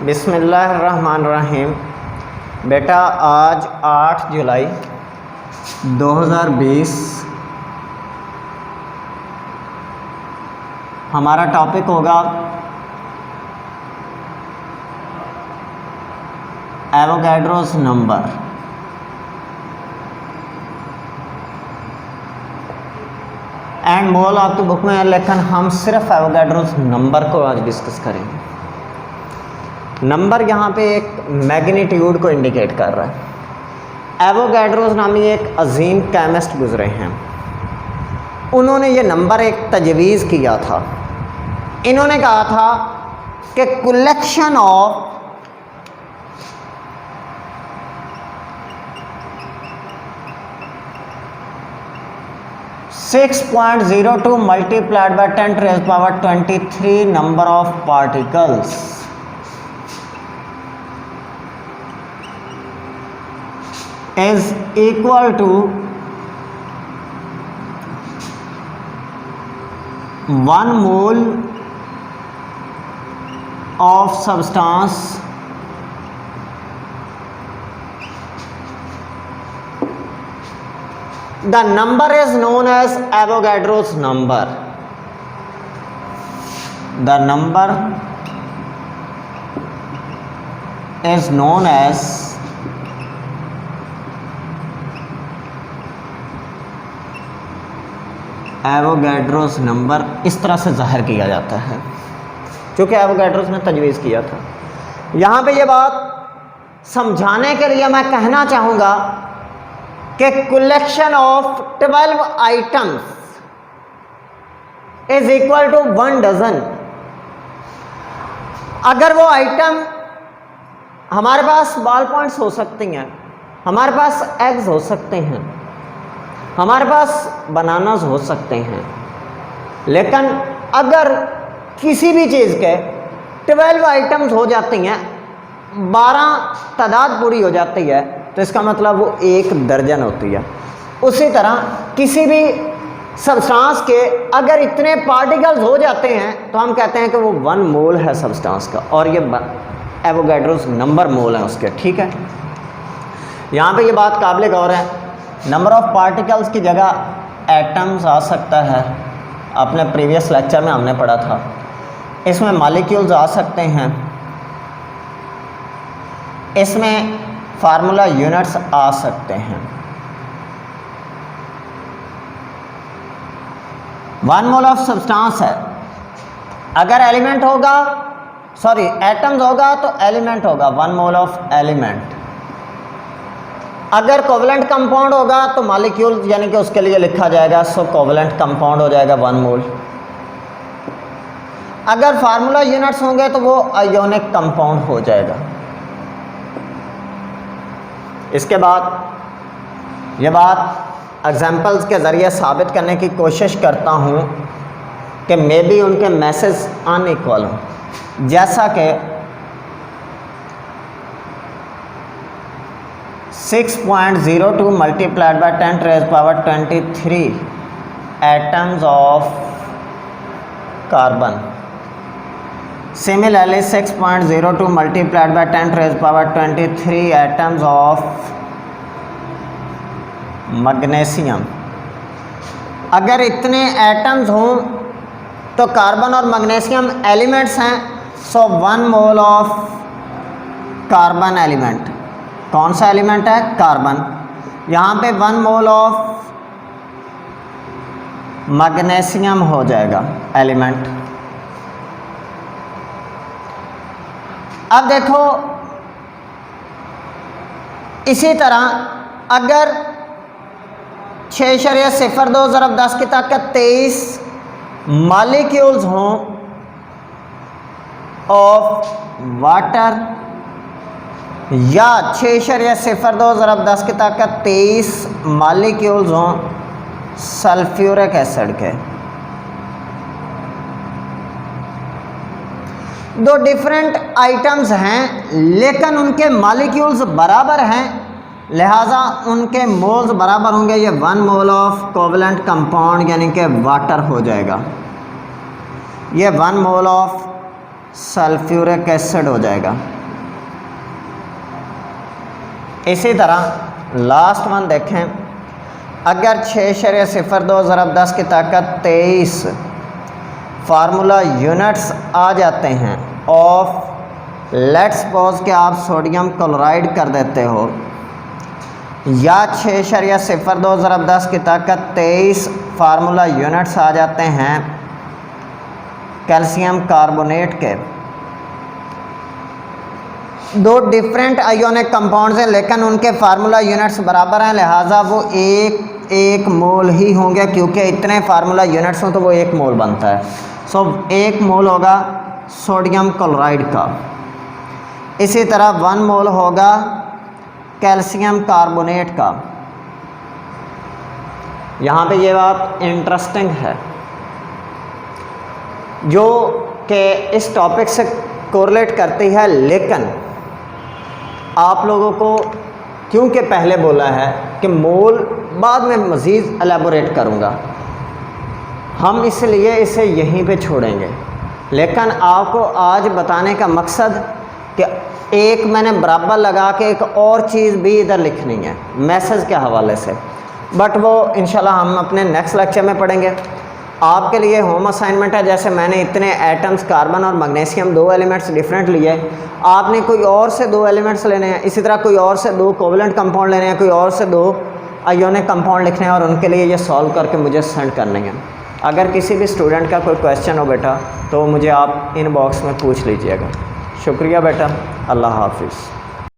बिस्मिल्लाहिर्रहमानिर्रहीम। बेटा आज 8 जुलाई 2020 हमारा टॉपिक होगा एवोगैड्रोस नंबर। एंड मोल आपकी बुक में है, लेकिन हम सिर्फ एवोगैड्रोस नंबर को आज डिस्कस करेंगे। नंबर यहाँ पे एक मैग्नीट्यूड को इंडिकेट कर रहा है। एवोगैड्रोस नामी एक अजीम केमिस्ट गुजरे हैं, उन्होंने ये नंबर एक तजवीज़ किया था। इन्होंने कहा था कि collection of (6.02 multiplied by 10⁻23 number of particles is equal to 1 mole of substance the number is known as Avogadro's number. The number is known as Avogadro's number. इस तरह से ज़ाहिर किया जाता है, क्योंकि एवोगैड्रोस ने तजवीज़ किया था। यहाँ पे ये बात समझाने के लिए मैं कहना चाहूँगा कि collection of 12 items is equal to 1 dozen. अगर वो आइटम हमारे पास बॉल पॉइंट्स हो सकती हैं, हमारे पास एग्स हो सकते हैं, हमारे पास बनानास हो सकते हैं, लेकिन अगर किसी भी चीज़ के 12 आइटम्स हो जाती हैं, 12 तादाद पूरी हो जाती है, तो इसका मतलब वो 1 दर्जन होती है। उसी तरह किसी भी सब्सटेंस के अगर इतने पार्टिकल्स हो जाते हैं तो हम कहते हैं कि वो 1 मोल है सब्सटेंस का, और ये एवोगैड्रोस नंबर मोल है उसके। ठीक है, यहाँ पे ये बात काबिल गौर है। नंबर ऑफ पार्टिकल्स की जगह एटम्स आ सकता है, अपने प्रीवियस लेक्चर में हमने पढ़ा था। इसमें मॉलिक्यूल्स आ सकते हैं, इसमें फार्मूला यूनिट्स आ सकते हैं। 1 मोल ऑफ सब्सटेंस है, अगर एलिमेंट होगा, सॉरी एटम्स होगा तो एलिमेंट होगा 1 मोल ऑफ एलिमेंट। अगर कोवलेंट कंपाउंड होगा तो मॉलिक्यूल यानी कि उसके लिए लिखा जाएगा सो कोवलेंट कंपाउंड हो जाएगा 1 मोल। अगर फार्मूला यूनिट्स होंगे तो वो आयोनिक कंपाउंड हो जाएगा। इसके बाद ये बात एग्जाम्पल्स के ज़रिए साबित करने की कोशिश करता हूँ कि मे बी उनके मैसेज अनइक्वल हों, जैसा कि 6.02 multiplied by 10⁻23 atoms of carbon. Similarly, 6.02 multiplied by 10⁻23 atoms of magnesium. अगर इतने एटम्स हों तो कार्बन और मैग्नीशियम एलिमेंट्स हैं, सो 1 मोल ऑफ कार्बन एलिमेंट। कौन सा एलिमेंट है? कार्बन। यहाँ पे 1 मोल ऑफ मैग्नीशियम हो जाएगा एलिमेंट। अब देखो, इसी तरह अगर 6.02 ज़रब 10 की ताकत 23 मॉलिक्यूल्स हों ऑफ वाटर, या 6.02 ज़रब 10 की ताकत 23 मॉलिक्यूल्स हों सल्फ्यूरिक एसिड के। दो डिफरेंट आइटम्स हैं, लेकिन उनके मॉलिक्यूल्स बराबर हैं, लिहाजा उनके मोल्स बराबर होंगे। ये 1 मोल ऑफ कोवलेंट कंपाउंड यानी कि वाटर हो जाएगा। ये 1 मोल ऑफ सल्फ्यूरिक एसिड हो जाएगा। इसी तरह लास्ट वन देखें, अगर 6.02 ज़रब 10 की ताकत 23 फार्मूला यूनिट्स आ जाते हैं ऑफ, लेट्स सपोज कि आप सोडियम क्लोराइड कर देते हो, या 6.02 ज़रब 10 की ताकत 23 फार्मूला यूनिट्स आ जाते हैं कैल्शियम कार्बोनेट के। दो डिफरेंट आयोनिक कंपाउंड्स हैं लेकिन उनके फार्मूला यूनिट्स बराबर हैं, लिहाजा वो एक मोल ही होंगे, क्योंकि इतने फार्मूला यूनिट्स हों तो वो 1 मोल बनता है। सो 1 मोल होगा सोडियम क्लोराइड का। इसी तरह 1 मोल होगा कैल्शियम कार्बोनेट का। यहाँ पे ये बात इंटरेस्टिंग है जो कि इस टॉपिक से कोरिलेट करती है, लेकिन आप लोगों को क्योंकि पहले बोला है कि मोल बाद में मज़ीद एलेबोरेट करूँगा, हम इसलिए इसे यहीं पे छोड़ेंगे। लेकिन आपको आज बताने का मकसद कि एक मैंने बराबर लगा के एक और चीज़ भी इधर लिखनी है मैसेज के हवाले से, बट वो इंशाल्लाह हम अपने नेक्स्ट लेक्चर में पढ़ेंगे। आपके लिए होम असाइनमेंट है, जैसे मैंने इतने एटम्स कार्बन और मैग्नीशियम 2 एलिमेंट्स डिफरेंट लिए, आपने कोई और से 2 एलिमेंट्स लेने हैं, इसी तरह कोई और से 2 कोवलेंट कंपाउंड लेने हैं, कोई और से 2 आयोनिक कंपाउंड लिखने हैं और उनके लिए ये सॉल्व करके मुझे सेंड करने हैं। अगर किसी भी स्टूडेंट का कोई क्वेश्चन हो बेटा तो मुझे आप इनबॉक्स में पूछ लीजिएगा। शुक्रिया बेटा, अल्लाह हाफिज़।